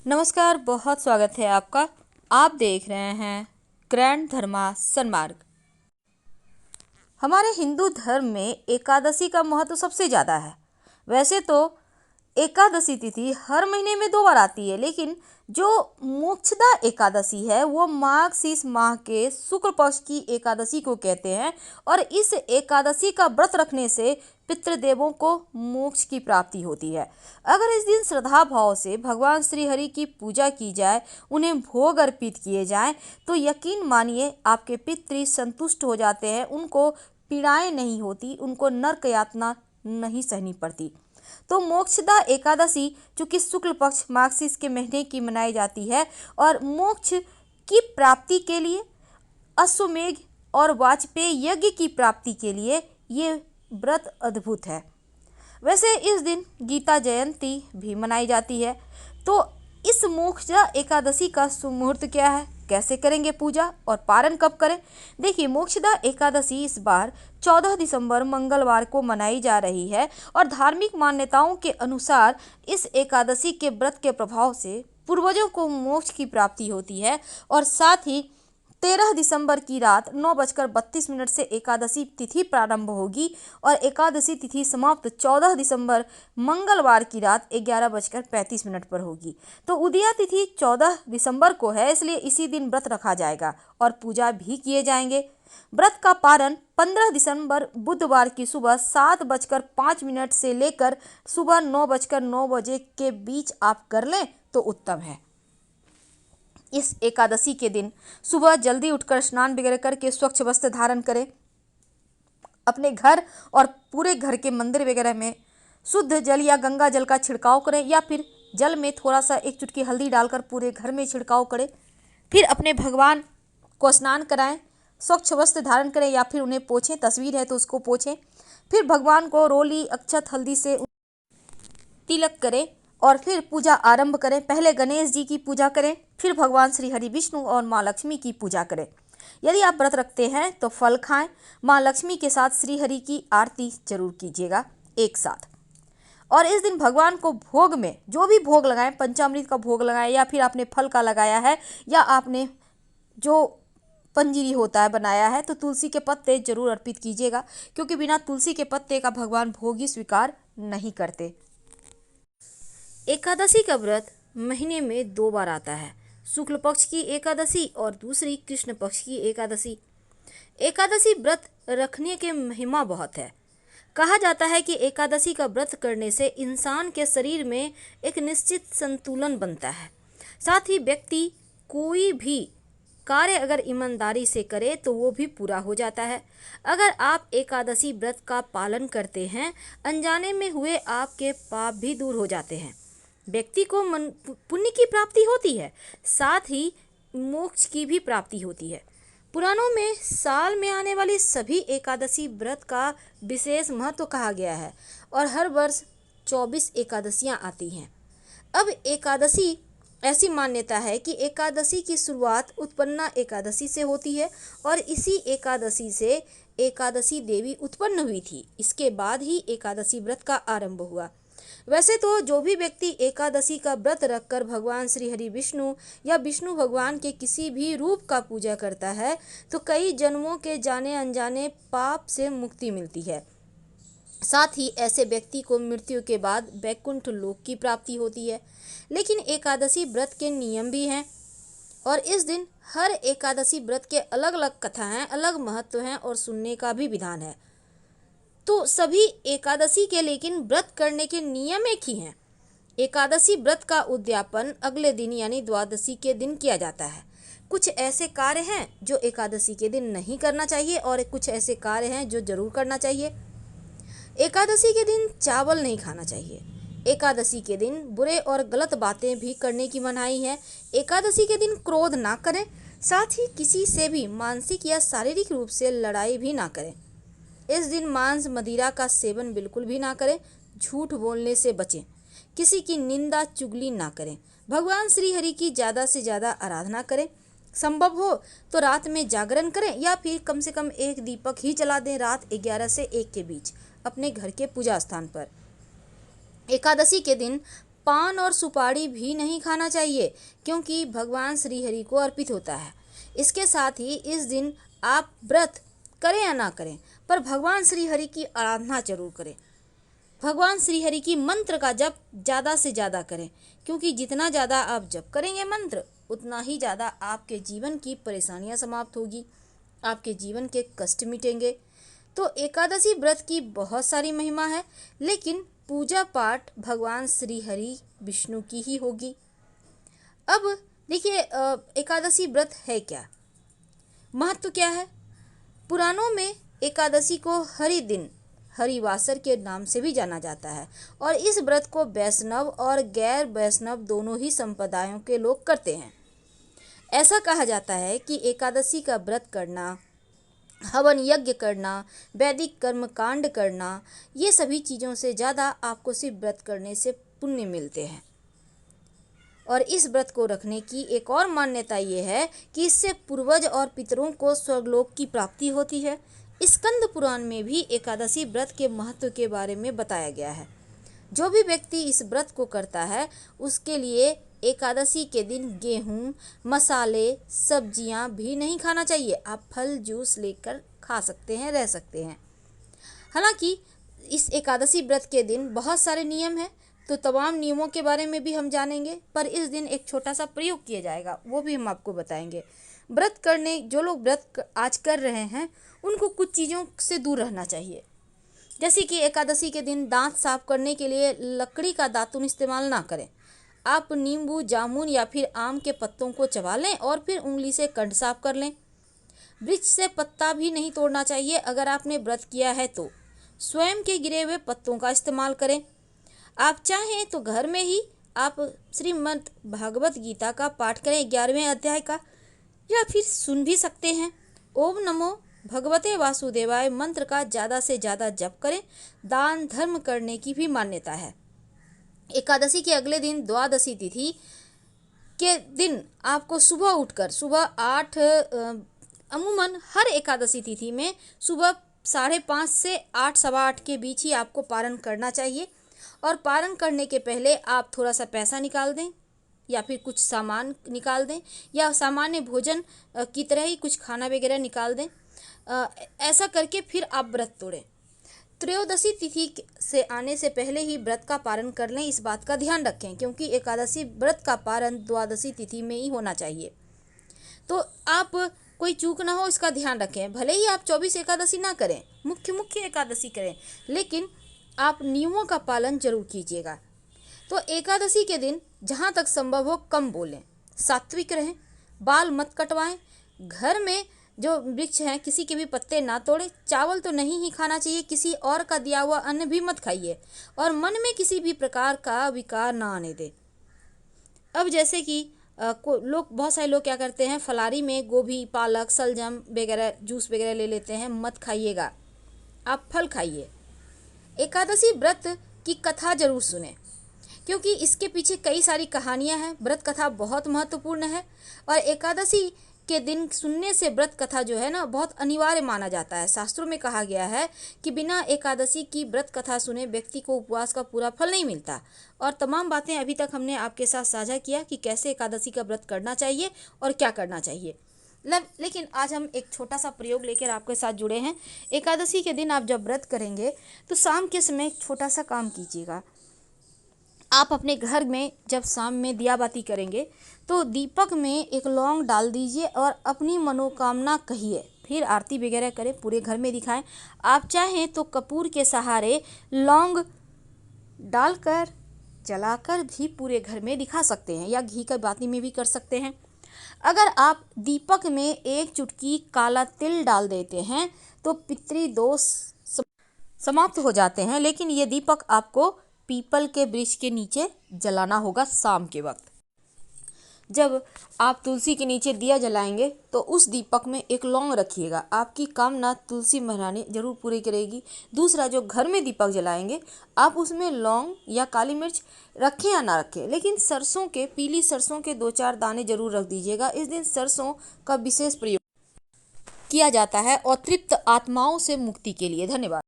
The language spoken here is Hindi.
नमस्कार, बहुत स्वागत है आपका। आप देख रहे हैं ग्रैंड धर्मा सन्मार्ग। हमारे हिंदू धर्म में एकादशी का महत्व सबसे ज़्यादा है। वैसे तो एकादशी तिथि हर महीने में 2 बार आती है, लेकिन जो मोक्षदा एकादशी है वो माघ शीष माह के शुक्ल पक्ष की एकादशी को कहते हैं। और इस एकादशी का व्रत रखने से पितृदेवों को मोक्ष की प्राप्ति होती है। अगर इस दिन श्रद्धा भाव से भगवान श्री हरि की पूजा की जाए, उन्हें भोग अर्पित किए जाएं, तो यकीन मानिए आपके पितृ संतुष्ट हो जाते हैं। उनको पीड़ाएं नहीं होती, उनको नरक यातना नहीं सहनी पड़ती। तो मोक्षदा एकादशी चूंकि शुक्ल पक्ष मार्गशीर्ष के महीने की मनाई जाती है और मोक्ष की प्राप्ति के लिए, अश्वमेघ और वाजपेयी यज्ञ की प्राप्ति के लिए ये व्रत अद्भुत है। वैसे इस दिन गीता जयंती भी मनाई जाती है। तो इस मोक्षदा एकादशी का शुभ मुहूर्त क्या है, कैसे करेंगे पूजा और पारण कब करें? देखिए, मोक्षदा एकादशी इस बार 14 दिसंबर मंगलवार को मनाई जा रही है और धार्मिक मान्यताओं के अनुसार इस एकादशी के व्रत के प्रभाव से पूर्वजों को मोक्ष की प्राप्ति होती है। और साथ ही 13 दिसंबर की रात 9:32 से एकादशी तिथि प्रारंभ होगी और एकादशी तिथि समाप्त 14 दिसंबर मंगलवार की रात 11:35 पर होगी। तो उदया तिथि 14 दिसंबर को है, इसलिए इसी दिन व्रत रखा जाएगा और पूजा भी किए जाएंगे। व्रत का पारण 15 दिसंबर बुधवार की सुबह 7:05 से लेकर सुबह 9:09 के बीच आप कर लें तो उत्तम है। इस एकादशी के दिन सुबह जल्दी उठकर स्नान वगैरह करके स्वच्छ वस्त्र धारण करें। अपने घर और पूरे घर के मंदिर वगैरह में शुद्ध जल या गंगा जल का छिड़काव करें, या फिर जल में थोड़ा सा 1 चुटकी हल्दी डालकर पूरे घर में छिड़काव करें। फिर अपने भगवान को स्नान कराएं, स्वच्छ वस्त्र धारण करें या फिर उन्हें पोछें, तस्वीर है तो उसको पोछें। फिर भगवान को रोली अक्षत हल्दी से तिलक करें और फिर पूजा आरंभ करें। पहले गणेश जी की पूजा करें, फिर भगवान श्री हरि विष्णु और माँ लक्ष्मी की पूजा करें। यदि आप व्रत रखते हैं तो फल खाएं। माँ लक्ष्मी के साथ श्री हरि की आरती जरूर कीजिएगा एक साथ। और इस दिन भगवान को भोग में जो भी भोग लगाएं, पंचामृत का भोग लगाएं या फिर आपने फल का लगाया है या आपने जो पंजीरी होता है बनाया है, तो तुलसी के पत्ते जरूर अर्पित कीजिएगा, क्योंकि बिना तुलसी के पत्ते का भगवान भोग ही स्वीकार नहीं करते। एकादशी का व्रत महीने में 2 बार आता है, शुक्ल पक्ष की एकादशी और दूसरी कृष्ण पक्ष की एकादशी। एकादशी व्रत रखने के महिमा बहुत है। कहा जाता है कि एकादशी का व्रत करने से इंसान के शरीर में एक निश्चित संतुलन बनता है। साथ ही व्यक्ति कोई भी कार्य अगर ईमानदारी से करे तो वो भी पूरा हो जाता है। अगर आप एकादशी व्रत का पालन करते हैं, अनजाने में हुए आपके पाप भी दूर हो जाते हैं। व्यक्ति को पुण्य की प्राप्ति होती है, साथ ही मोक्ष की भी प्राप्ति होती है। पुराणों में साल में आने वाली सभी एकादशी व्रत का विशेष महत्व कहा गया है और हर वर्ष 24 एकादशियां आती हैं। अब एकादशी ऐसी मान्यता है कि एकादशी की शुरुआत उत्पन्ना एकादशी से होती है और इसी एकादशी से एकादशी देवी उत्पन्न हुई थी। इसके बाद ही एकादशी व्रत का आरंभ हुआ। वैसे तो जो भी व्यक्ति एकादशी का व्रत रखकर भगवान श्री हरि विष्णु या विष्णु भगवान के किसी भी रूप का पूजा करता है, तो कई जन्मों के जाने अनजाने पाप से मुक्ति मिलती है। साथ ही ऐसे व्यक्ति को मृत्यु के बाद वैकुंठ लोक की प्राप्ति होती है। लेकिन एकादशी व्रत के नियम भी हैं और इस दिन हर एकादशी व्रत के अलग अलग कथा हैं, अलग महत्व हैं और सुनने का भी विधान है। तो सभी एकादशी के लेकिन व्रत करने के नियम एक ही हैं। एकादशी व्रत का उद्यापन अगले दिन यानी द्वादशी के दिन किया जाता है। कुछ ऐसे कार्य हैं जो एकादशी के दिन नहीं करना चाहिए और कुछ ऐसे कार्य हैं जो जरूर करना चाहिए। एकादशी के दिन चावल नहीं खाना चाहिए। एकादशी के दिन बुरे और गलत बातें भी करने की मनाही है। एकादशी के दिन क्रोध ना करें, साथ ही किसी से भी मानसिक या शारीरिक रूप से लड़ाई भी ना करें। इस दिन मांस मदिरा का सेवन बिल्कुल भी ना करें। झूठ बोलने से बचें। किसी की निंदा चुगली ना करें। भगवान श्री हरि की ज़्यादा से ज़्यादा आराधना करें। संभव हो तो रात में जागरण करें या फिर कम से कम एक दीपक ही जला दें रात 11 से 1 के बीच अपने घर के पूजा स्थान पर। एकादशी के दिन पान और सुपारी भी नहीं खाना चाहिए, क्योंकि भगवान श्री हरि को अर्पित होता है। इसके साथ ही इस दिन आप व्रत करें या ना करें, पर भगवान श्री हरि की आराधना जरूर करें। भगवान श्री हरि की मंत्र का जप ज़्यादा से ज़्यादा करें, क्योंकि जितना ज़्यादा आप जप करेंगे मंत्र, उतना ही ज़्यादा आपके जीवन की परेशानियां समाप्त होगी, आपके जीवन के कष्ट मिटेंगे। तो एकादशी व्रत की बहुत सारी महिमा है, लेकिन पूजा पाठ भगवान श्री हरि विष्णु की ही होगी। अब देखिए, एकादशी व्रत है क्या, महत्व क्या है। पुराणों में एकादशी को हरि दिन, हरिवासर के नाम से भी जाना जाता है, और इस व्रत को वैष्णव और गैर वैष्णव दोनों ही संप्रदायों के लोग करते हैं। ऐसा कहा जाता है कि एकादशी का व्रत करना, हवन यज्ञ करना, वैदिक कर्म कांड करना, ये सभी चीज़ों से ज़्यादा आपको सिर्फ व्रत करने से पुण्य मिलते हैं। और इस व्रत को रखने की एक और मान्यता ये है कि इससे पूर्वज और पितरों को स्वर्गलोक की प्राप्ति होती है। स्कंद पुराण में भी एकादशी व्रत के महत्व के बारे में बताया गया है। जो भी व्यक्ति इस व्रत को करता है, उसके लिए एकादशी के दिन गेहूं, मसाले, सब्जियां भी नहीं खाना चाहिए। आप फल जूस लेकर खा सकते हैं, रह सकते हैं। हालांकि इस एकादशी व्रत के दिन बहुत सारे नियम हैं, तो तमाम नियमों के बारे में भी हम जानेंगे, पर इस दिन एक छोटा सा प्रयोग किया जाएगा, वो भी हम आपको बताएंगे। व्रत करने जो लोग व्रत आज कर रहे हैं, उनको कुछ चीज़ों से दूर रहना चाहिए। जैसे कि एकादशी के दिन दांत साफ करने के लिए लकड़ी का दातुन इस्तेमाल ना करें। आप नींबू, जामुन या फिर आम के पत्तों को चबा लें और फिर उंगली से कंठ साफ कर लें। वृक्ष से पत्ता भी नहीं तोड़ना चाहिए। अगर आपने व्रत किया है तो स्वयं के गिरे हुए पत्तों का इस्तेमाल करें। आप चाहें तो घर में ही आप श्रीमद् भागवत गीता का पाठ करें, 11वें अध्याय का, या फिर सुन भी सकते हैं। ओम नमो भगवते वासुदेवाय मंत्र का ज़्यादा से ज़्यादा जप करें। दान धर्म करने की भी मान्यता है। एकादशी के अगले दिन द्वादशी तिथि के दिन आपको सुबह उठकर अमूमन हर एकादशी तिथि में सुबह 5:30 से 8, सवा 8 के बीच ही आपको पारण करना चाहिए। और पारण करने के पहले आप थोड़ा सा पैसा निकाल दें, या फिर कुछ सामान निकाल दें, या सामान्य भोजन की तरह ही कुछ खाना वगैरह निकाल दें। ऐसा करके फिर आप व्रत तोड़ें। त्रयोदशी तिथि से आने से पहले ही व्रत का पारण कर लें, इस बात का ध्यान रखें, क्योंकि एकादशी व्रत का पारण द्वादशी तिथि में ही होना चाहिए। तो आप कोई चूक ना हो, इसका ध्यान रखें। भले ही आप 24 एकादशी ना करें, मुख्य एकादशी करें, लेकिन आप नियमों का पालन जरूर कीजिएगा। तो एकादशी के दिन जहाँ तक संभव हो कम बोलें, सात्विक रहें, बाल मत कटवाएं, घर में जो वृक्ष हैं किसी के भी पत्ते ना तोड़ें, चावल तो नहीं ही खाना चाहिए, किसी और का दिया हुआ अन्न भी मत खाइए, और मन में किसी भी प्रकार का विकार ना आने दें। अब जैसे कि बहुत सारे लोग क्या करते हैं, फलारी में गोभी, पालक, सलजम वगैरह जूस वगैरह ले लेते हैं। मत खाइएगा, आप फल खाइए। एकादशी व्रत की कथा जरूर सुने, क्योंकि इसके पीछे कई सारी कहानियां हैं। व्रत कथा बहुत महत्वपूर्ण है, और एकादशी के दिन सुनने से व्रत कथा जो है ना, बहुत अनिवार्य माना जाता है। शास्त्रों में कहा गया है कि बिना एकादशी की व्रत कथा सुने व्यक्ति को उपवास का पूरा फल नहीं मिलता। और तमाम बातें अभी तक हमने आपके साथ साझा किया कि कैसे एकादशी का व्रत करना चाहिए और क्या करना चाहिए। लेकिन आज हम एक छोटा सा प्रयोग लेकर आपके साथ जुड़े हैं। एकादशी के दिन आप जब व्रत करेंगे तो शाम के समय एक छोटा सा काम कीजिएगा। आप अपने घर में जब शाम में दिया बाती करेंगे तो दीपक में एक लौंग डाल दीजिए और अपनी मनोकामना कहिए, फिर आरती वगैरह करें, पूरे घर में दिखाएं। आप चाहें तो कपूर के सहारे लौंग डालकर जलाकर भी पूरे घर में दिखा सकते हैं, या घी का बाती में भी कर सकते हैं। अगर आप दीपक में एक चुटकी काला तिल डाल देते हैं तो पितृदोष समाप्त हो जाते हैं। लेकिन ये दीपक आपको पीपल के वृक्ष के नीचे जलाना होगा शाम के वक्त। जब आप तुलसी के नीचे दिया जलाएंगे तो उस दीपक में एक लौंग रखिएगा, आपकी कामना तुलसी महारानी जरूर पूरी करेगी। दूसरा, जो घर में दीपक जलाएंगे आप उसमें लौंग या काली मिर्च रखें या ना रखें, लेकिन पीली सरसों के 2-4 दाने जरूर रख दीजिएगा। इस दिन सरसों का विशेष प्रयोग किया जाता है और तृप्त आत्माओं से मुक्ति के लिए। धन्यवाद।